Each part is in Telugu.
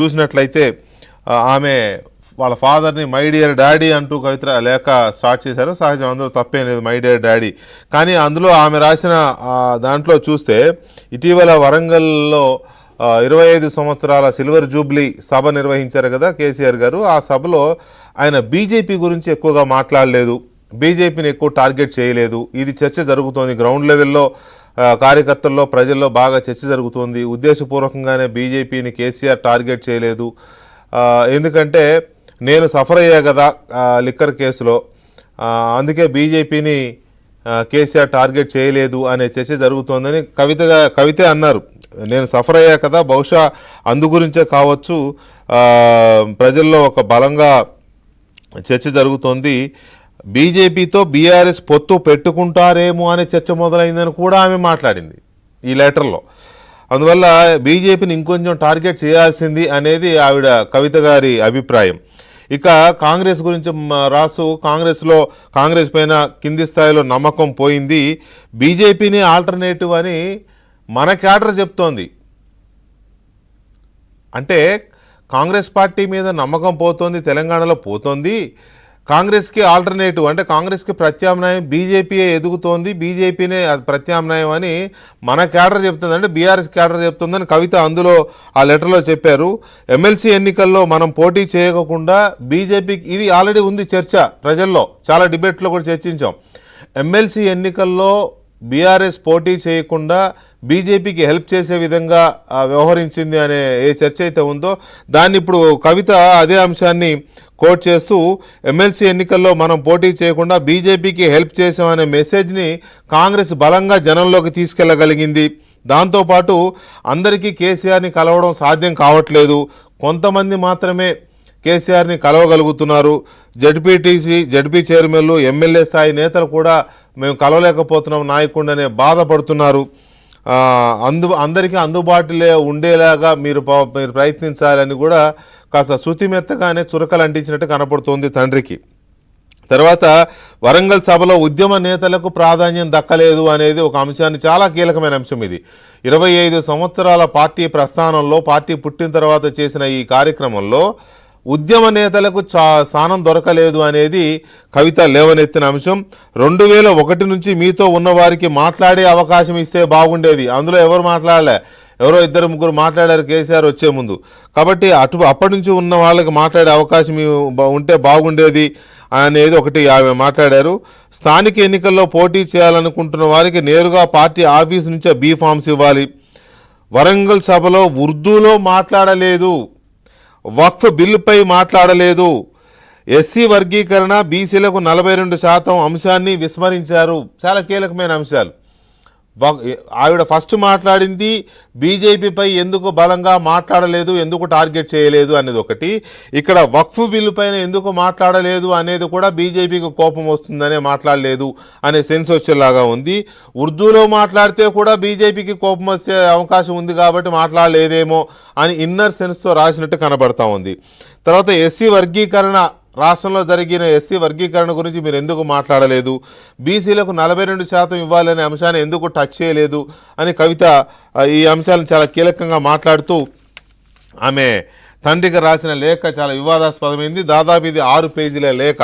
చూసినట్లయితే ఆమె వాళ్ళ ఫాదర్ని మై డియర్ డాడీ అంటూ కవిత లేఖ స్టార్ట్ చేశారు. సహజం, అందులో తప్పేం లేదు, మై డియర్ డాడీ. కానీ అందులో ఆమె రాసిన దాంట్లో చూస్తే ఇటీవల వరంగల్లో 25 సంవత్సరాల సిల్వర్ జూబ్లీ సభ నిర్వహించారు కదా కేసీఆర్ గారు. ఆ సభలో ఆయన బీజేపీ గురించి ఎక్కువగా మాట్లాడలేదు, బీజేపీని ఎక్కువ టార్గెట్ చేయలేదు. ఇది చర్చ జరుగుతోంది గ్రౌండ్ లెవెల్లో, కార్యకర్తల్లో, ప్రజల్లో బాగా చర్చ జరుగుతుంది. ఉద్దేశపూర్వకంగానే బీజేపీని కేసీఆర్ టార్గెట్ చేయలేదు. ఎందుకంటే నేను సఫర్ అయ్యా కదా లిక్కర్ కేసులో, అందుకే బీజేపీని కేసీఆర్ టార్గెట్ చేయలేదు అనే చర్చ జరుగుతోందని కవితే అన్నారు. నేను సఫర్ అయ్యా కదా, బహుశా అందు గురించే కావచ్చు ప్రజల్లో ఒక బలంగా చర్చ జరుగుతోంది. బీజేపీతో బీఆర్ఎస్ పొత్తు పెట్టుకుంటారేమో అనే చర్చ మొదలైందని కూడా ఆమె మాట్లాడింది ఈ లెటర్లో. అందువల్ల బీజేపీని ఇంకొంచెం టార్గెట్ చేయాల్సింది అనేది ఆవిడ కవిత గారి అభిప్రాయం. ఇక కాంగ్రెస్ గురించి రాసు, కాంగ్రెస్ పైన కింది స్థాయిలో నమ్మకం పోయింది, బీజేపీని ఆల్టర్నేటివ్ అని మన క్యాడర్ చెప్తోంది. అంటే కాంగ్రెస్ పార్టీ మీద నమ్మకం పోతోంది, తెలంగాణలో పోతోంది. కాంగ్రెస్కి ఆల్టర్నేటివ్ అంటే కాంగ్రెస్కి ప్రత్యామ్నాయం బీజేపీయే ఎదుగుతోంది, బీజేపీనే ప్రత్యామ్నాయం అని మన క్యాడర్ చెప్తుంది, అంటే బీఆర్ఎస్ క్యాడర్ చెప్తుందని కవిత అందులో ఆ లెటర్లో చెప్పారు. ఎమ్మెల్సీ ఎన్నికల్లో మనం పోటీ చేయకుండా బీజేపీకి, ఇది ఆల్రెడీ ఉంది చర్చ ప్రజల్లో, చాలా డిబేట్లో కూడా చర్చించాం. ఎమ్మెల్సీ ఎన్నికల్లో బీఆర్ఎస్ పోటీ చేయకుండా బీజేపీకి హెల్ప్ చేసే విధంగా వ్యవహరించింది అనే ఏ చర్చ అయితే ఉందో దాన్ని ఇప్పుడు కవిత అదే అంశాన్ని కోట్ చేస్తూ, ఎమ్మెల్సీ ఎన్నికల్లో మనం పోటీ చేయకుండా బీజేపీకి హెల్ప్ చేసామనే మెసేజ్ని కాంగ్రెస్ బలంగా జనంలోకి తీసుకెళ్లగలిగింది. దాంతోపాటు అందరికీ కేసీఆర్ని కలవడం సాధ్యం కావట్లేదు, కొంతమంది మాత్రమే కేసీఆర్ని కలవగలుగుతున్నారు. జడ్పీ చైర్మన్లు, ఎమ్మెల్యే స్థాయి నేతలు కూడా మేము కలవలేకపోతున్నాం నాయకుడిని అనే బాధపడుతున్నారు. అందరికీ అందుబాటులో ఉండేలాగా మీరు ప్రయత్నించాలని కూడా కాస్త శృతిమెత్తగానే చురకలు అంటించినట్టు కనపడుతోంది తండ్రికి. తర్వాత వరంగల్ సభలో ఉద్యమ నేతలకు ప్రాధాన్యం దక్కలేదు అనేది ఒక అంశాన్ని, చాలా కీలకమైన అంశం ఇది. 25 సంవత్సరాల పార్టీ ప్రస్థానంలో, పార్టీ పుట్టిన తర్వాత చేసిన ఈ కార్యక్రమంలో ఉద్యమ నేతలకు స్థానం దొరకలేదు అనేది కవిత లేవనెత్తిన అంశం. 2001 నుంచి మీతో ఉన్నవారికి మాట్లాడే అవకాశం ఇస్తే బాగుండేది. అందులో ఎవరు మాట్లాడలే, ఎవరో 2-3 మాట్లాడారు కేసీఆర్ వచ్చే ముందు. కాబట్టి అప్పటి నుంచి ఉన్న వాళ్ళకి మాట్లాడే అవకాశం ఉంటే బాగుండేది అనేది ఒకటి ఆమె మాట్లాడారు. స్థానిక ఎన్నికల్లో పోటీ చేయాలనుకుంటున్న వారికి నేరుగా పార్టీ ఆఫీస్ నుంచే బీ ఫామ్స్ ఇవ్వాలి. వరంగల్ సభలో ఉర్దూలో మాట్లాడలేదు, వక్ఫ్ బిల్లుపై మాట్లాడలేదు, ఎస్సీ వర్గీకరణ, బీసీలకు 42% అంశాన్ని విస్మరించారు. చాలా కీలకమైన అంశాలు. ఆవిడ ఫస్ట్ మాట్లాడింది బీజేపీపై ఎందుకు బలంగా మాట్లాడలేదు, ఎందుకు టార్గెట్ చేయలేదు అనేది ఒకటి. ఇక్కడ వక్ఫ్ బిల్లు పైన ఎందుకు మాట్లాడలేదు అనేది కూడా బీజేపీకి కోపం వస్తుందనే మాట్లాడలేదు అనే సెన్స్ వచ్చేలాగా ఉంది. ఉర్దూలో మాట్లాడితే కూడా బీజేపీకి కోపం వచ్చే అవకాశం ఉంది కాబట్టి మాట్లాడలేదేమో అని ఇన్నర్ సెన్స్తో రాసినట్టు కనబడతా ఉంది. తర్వాత ఎస్సీ వర్గీకరణ, రాష్ట్రంలో జరిగిన ఎస్సీ వర్గీకరణ గురించి మీరు ఎందుకు మాట్లాడలేదు, బీసీలకు 42% ఇవ్వాలనే అంశాన్ని ఎందుకు టచ్ చేయలేదు అని కవిత ఈ అంశాలను చాలా కీలకంగా మాట్లాడుతూ ఆమె తండ్రికి రాసిన లేఖ చాలా వివాదాస్పదమైంది. దాదాపు ఇది 6 పేజీల లేఖ.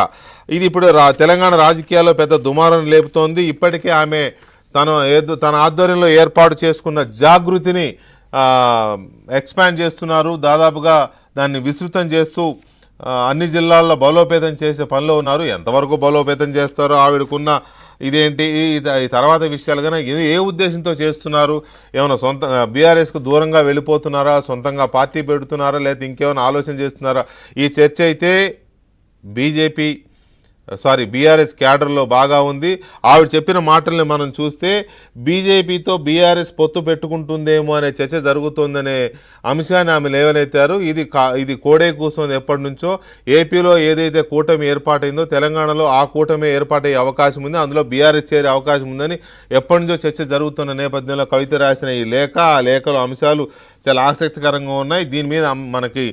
ఇది ఇప్పుడు తెలంగాణ రాజకీయాల్లో పెద్ద దుమారం లేపుతోంది. ఇప్పటికే ఆమె తన ఆధ్వర్యంలో ఏర్పాటు చేసుకున్న జాగృతిని ఎక్స్పాండ్ చేస్తున్నారు. దాదాపుగా దాన్ని విస్తృతం చేస్తూ అన్ని జిల్లాల్లో బలోపేతం చేసే పనిలో ఉన్నారు. ఎంతవరకు బలోపేతం చేస్తారో, ఆవిడకున్న ఇదేంటి ఈ తర్వాత విషయాలు కానీ ఏ ఉద్దేశంతో చేస్తున్నారు, ఏమైనా బీఆర్ఎస్కు దూరంగా వెళ్ళిపోతున్నారా, సొంతంగా పార్టీ పెడుతున్నారా, లేకపోతే ఇంకేమైనా ఆలోచన చేస్తున్నారా, ఈ చర్చ అయితే బీఆర్ఎస్ క్యాడర్లో బాగా ఉంది. ఆవిడ చెప్పిన మాటల్ని మనం చూస్తే బీజేపీతో బీఆర్ఎస్ పొత్తు పెట్టుకుంటుందేమో అనే చర్చ జరుగుతుందనే అంశాన్ని ఆమె లేవనెత్తారు. ఇది కోడే కూర్చొని ఎప్పటి నుంచో ఏపీలో ఏదైతే కూటమి ఏర్పాటైందో తెలంగాణలో ఆ కూటమి ఏర్పాటయ్యే అవకాశం ఉంది, అందులో బీఆర్ఎస్ చేరే అవకాశం ఉందని ఎప్పటి నుంచో చర్చ జరుగుతున్న నేపథ్యంలో కవిత రాసిన ఈ లేఖ, ఆ లేఖలో అంశాలు చాలా ఆసక్తికరంగా ఉన్నాయి. దీని మీద మనకి